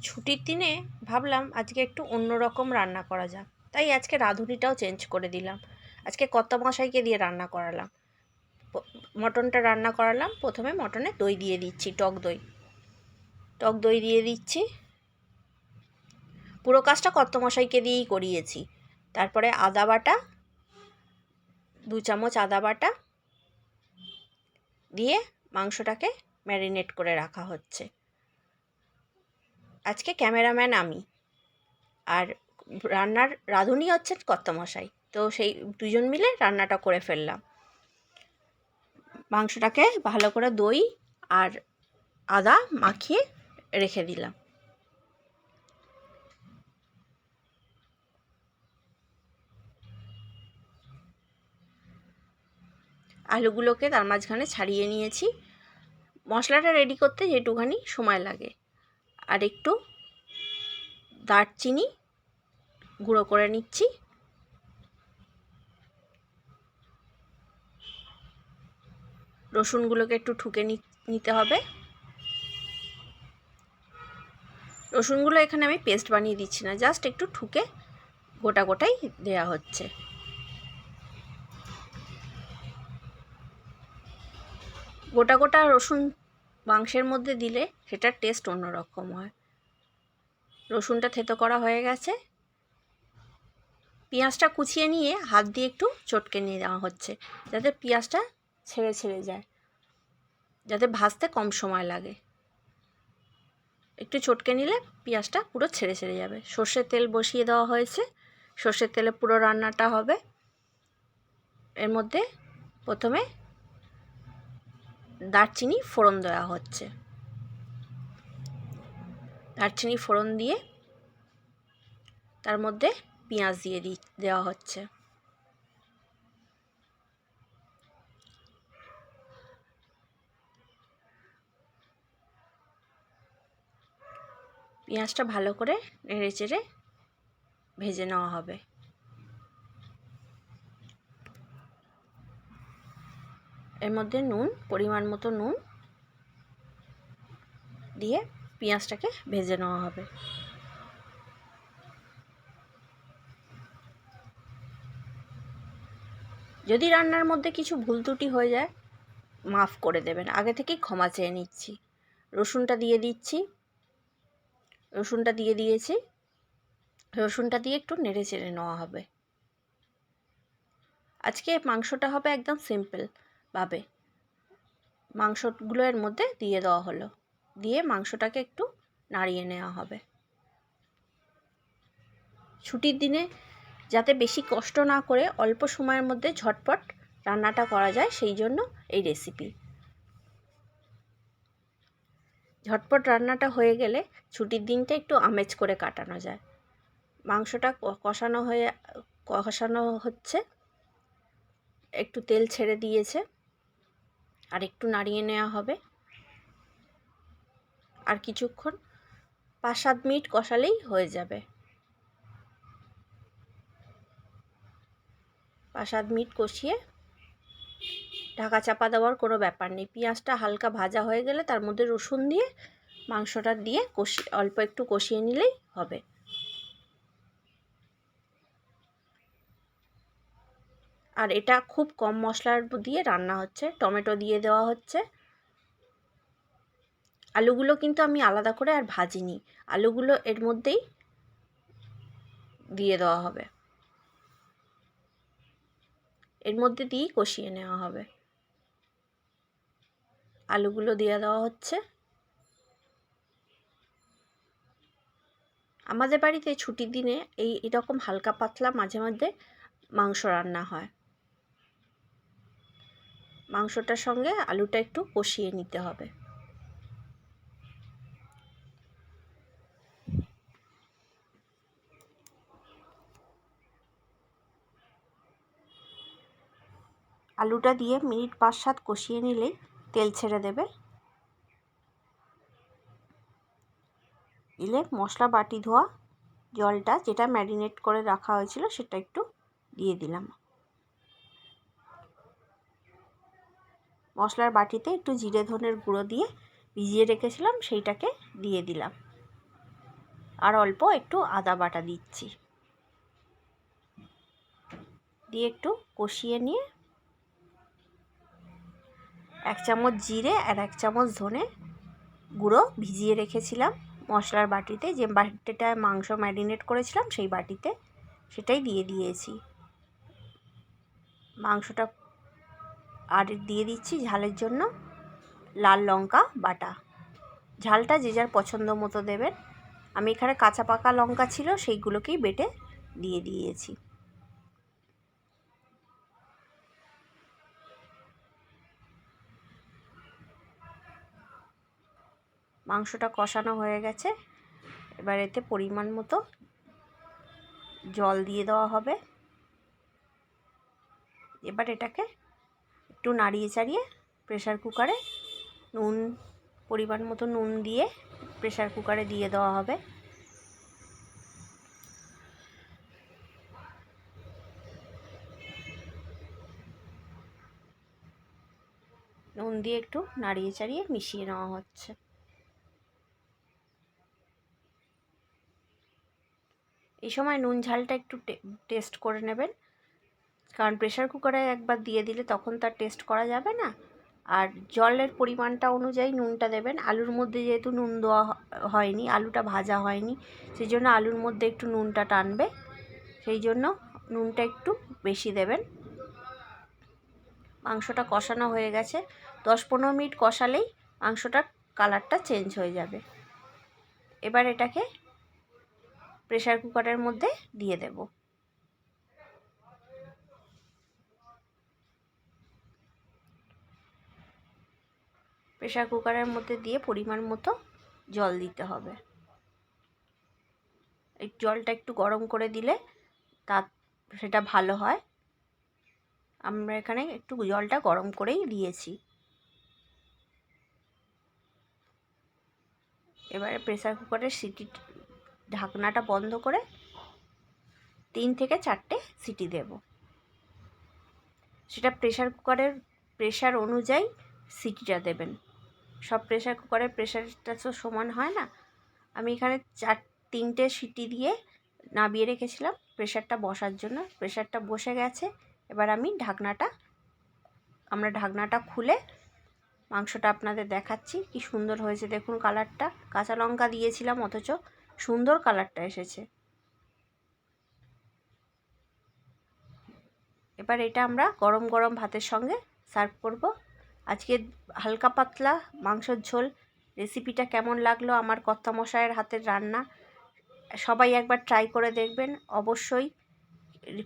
ছুটির দিনে ভাবলাম আজকে একটু অন্যরকম রান্না করা যাক, তাই আজকে রাঁধুনিটাও চেঞ্জ করে দিলাম। আজকে কর্তামশাইকে দিয়ে রান্না করালাম। মটনটা রান্না করালাম। প্রথমে মটনে দই দিয়ে দিচ্ছি, টক দই দিয়ে দিচ্ছি। পুরো কাজটা কর্তামশাইকে দিয়েই করিয়েছি। তারপরে আদা বাটা, 2 চামচ আদা বাটা দিয়ে মাংসটাকে ম্যারিনেট করে রাখা হচ্ছে। আজকে ক্যামেরাম্যান আমি, আর রান্নার রাঁধুনি হচ্ছেন কর্তামশাই। তো সেই দুজন মিলে রান্নাটা করে ফেললাম। মাংসটাকে ভালো করে দই আর আদা মাখিয়ে রেখে দিলাম। আলুগুলোকে তার মাঝখানে ছাড়িয়ে নিয়েছি। মশলাটা রেডি করতে যেটুখানি সময় লাগে, আর একটু দারচিনি গুঁড়ো করে নিচ্ছি। রসুনগুলোকে একটু ঠুকে নিতে হবে। রসুনগুলো এখানে আমি পেস্ট বানিয়ে দিচ্ছি না, জাস্ট একটু ঠুকে গোটা গোটাই দেওয়া হচ্ছে। গোটা গোটা রসুন মাংসের মধ্যে দিলে সেটার টেস্ট অন্যরকম হয়। রসুনটা থেতো করা হয়ে গেছে। পেঁয়াজটা কুচিয়ে নিয়ে হাত দিয়ে একটু চটকে নিয়ে দেওয়া হচ্ছে, যাতে পেঁয়াজটা ছেড়ে যায়, যাতে ভাজতে কম সময় লাগে। একটু চটকে নিলে পেঁয়াজটা পুরো ছেড়ে যাবে। সর্ষের তেল বসিয়ে দেওয়া হয়েছে। সর্ষের তেলে পুরো রান্নাটা হবে। এর মধ্যে প্রথমে দারচিনি ফোড়ন দেওয়া হচ্ছে। দারচিনি ফোড়ন দিয়ে তার মধ্যে পেঁয়াজ দিয়ে দেওয়া হচ্ছে। পেঁয়াজটা ভালো করে নেড়েচেড়ে ভেজে নেওয়া হবে। এর মধ্যে নুন, পরিমাণ মতো নুন দিয়ে পেঁয়াজটাকে ভেজে নেওয়া হবে। যদি রান্নার মধ্যে কিছু ভুল ত্রুটি হয়ে যায় মাফ করে দেবেন, আগে থেকেই ক্ষমা চেয়ে নিচ্ছি। রসুনটা দিয়ে দিচ্ছি। রসুনটা দিয়েছি। রসুনটা দিয়ে একটু নেড়ে চেড়ে নেওয়া হবে। আজকে মাংসটা হবে একদম সিম্পল ভাবে। মাংসগুলো এর মধ্যে দিয়ে দেওয়া হলো, দিয়ে মাংসটাকে একটু নাড়িয়ে নেওয়া হবে। ছুটির দিনে যাতে বেশি কষ্ট না করে অল্প সময়ের মধ্যে ঝটপট রান্নাটা করা যায়, সেই জন্য এই রেসিপি। ঝটপট রান্নাটা হয়ে গেলে ছুটির দিনটা একটু আমেজ করে কাটানো যায়। মাংসটা কষানো হচ্ছে, একটু তেল ছেড়ে দিয়েছে, আর একটু নাড়িয়ে নেওয়া হবে। আর কিছুক্ষণ 5-7 মিনিট কষালেই হয়ে যাবে। 5-7 মিনিট কষিয়ে ঢাকা চাপা দেওয়ার কোনো ব্যাপার নেই। পেঁয়াজটা হালকা ভাজা হয়ে গেলে তার মধ্যে রসুন দিয়ে মাংসটা দিয়ে অল্প একটু কষিয়ে নিলেই হবে। আর এটা খুব কম মশলার দিয়ে রান্না হচ্ছে। টমেটো দিয়ে দেওয়া হচ্ছে। আলুগুলো কিন্তু আমি আলাদা করে আর ভাজিনি, আলুগুলো এর মধ্যেই দিয়ে দেওয়া হবে। এর মধ্যে দিয়েই কষিয়ে নেওয়া হবে। আলুগুলো দিয়ে দেওয়া হচ্ছে। আমাদের বাড়িতে ছুটির দিনে এরকম হালকা পাতলা মাঝে মধ্যে মাংস রান্না হয়। মাংসটার সঙ্গে আলুটা একটু কষিয়ে নিতে হবে। আলুটা দিয়ে মিনিট 5-7 কষিয়ে নিলেই তেল ছেড়ে দেবে। দিলে মশলা বাটি ধোয়া জলটা, যেটা ম্যারিনেট করে রাখা হয়েছিল, সেটা একটু দিয়ে দিলাম। মশলার বাটিতে একটু জিরে ধনের গুঁড়ো দিয়ে ভিজিয়ে রেখেছিলাম, সেইটাকে দিয়ে দিলাম। আর অল্প একটু আদা বাটা দিচ্ছি, দিয়ে একটু কষিয়ে নিয়ে 1 চামচ জিরে আর 1 চামচ ধনে গুঁড়ো ভিজিয়ে রেখেছিলাম মশলার বাটিতে, যে বাটিটায় মাংস ম্যারিনেট করেছিলাম সেই বাটিতে, সেটাই দিয়ে দিয়েছি। মাংসটা আর দিয়ে দিচ্ছি ঝালের জন্য লাল লঙ্কা বাটা। ঝালটা যে যার পছন্দ মতো দেবেন। আমি এখানে কাঁচা পাকা লঙ্কা ছিল সেইগুলোকেই বেটে দিয়ে দিয়েছি। মাংসটা কষানো হয়ে গেছে, এবার এতে পরিমাণ মতো জল দিয়ে দেওয়া হবে। এবার এটাকে একটু নাড়িয়ে চাড়িয়ে প্রেসার কুকারে পরিমাণ মতো নুন দিয়ে প্রেসার কুকারে দিয়ে দেওয়া হবে। নুন দিয়ে একটু নাড়িয়ে চাড়িয়ে মিশিয়ে নেওয়া হচ্ছে। এই সময় নুন ঝালটা একটু টেস্ট করে নেবেন, কারণ প্রেসার কুকারে একবার দিয়ে দিলে তখন তার টেস্ট করা যাবে না। আর জলের পরিমাণটা অনুযায়ী নুনটা দেবেন। আলুর মধ্যে যেহেতু নুন দেওয়া হয়নি, আলুটা ভাজা হয়নি, সেই জন্য আলুর মধ্যে একটু নুনটা টানবে, সেই জন্য নুনটা একটু বেশি দেবেন। মাংসটা কষানো হয়ে গেছে, 10-15 মিনিট কষালেই মাংসটার কালারটা চেঞ্জ হয়ে যাবে। এবার এটাকে প্রেসার কুকারের মধ্যে দিয়ে দেব। প্রেসার কুকারের মধ্যে দিয়ে পরিমাণ মতো জল দিতে হবে। এই জলটা একটু গরম করে দিলে সেটা ভালো হয়। আমরা এখানে একটু জলটা গরম করেই দিয়েছি। এবারে প্রেসার কুকারের ঢাকনাটা বন্ধ করে 3 থেকে 4টে সিটি দেব। সেটা প্রেসার কুকারের প্রেসার অনুযায়ী সিটিটা দেবেন। সব প্রেসার কুকারের প্রেসারটা তো সমান হয় না। আমি এখানে 3টে সিটি দিয়ে নামিয়ে রেখেছিলাম প্রেসারটা বসার জন্য। প্রেসারটা বসে গেছে। এবার আমি ঢাকনাটা খুলে মাংসটা আপনাদের দেখাচ্ছি। কি সুন্দর হয়েছে দেখুন কালারটা। কাঁচা লঙ্কা দিয়েছিলাম অথচ সুন্দর কালারটা এসেছে। এবার এটা আমরা গরম গরম ভাতের সঙ্গে সার্ভ করব। আজকে হালকা পাতলা মাংসের ঝোল রেসিপিটা কেমন লাগলো আমার কর্তামশাইয়ের হাতের রান্না, সবাই একবার ট্রাই করে দেখবেন। অবশ্যই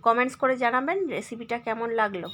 কমেন্টস করে জানাবেন রেসিপিটা কেমন লাগলো।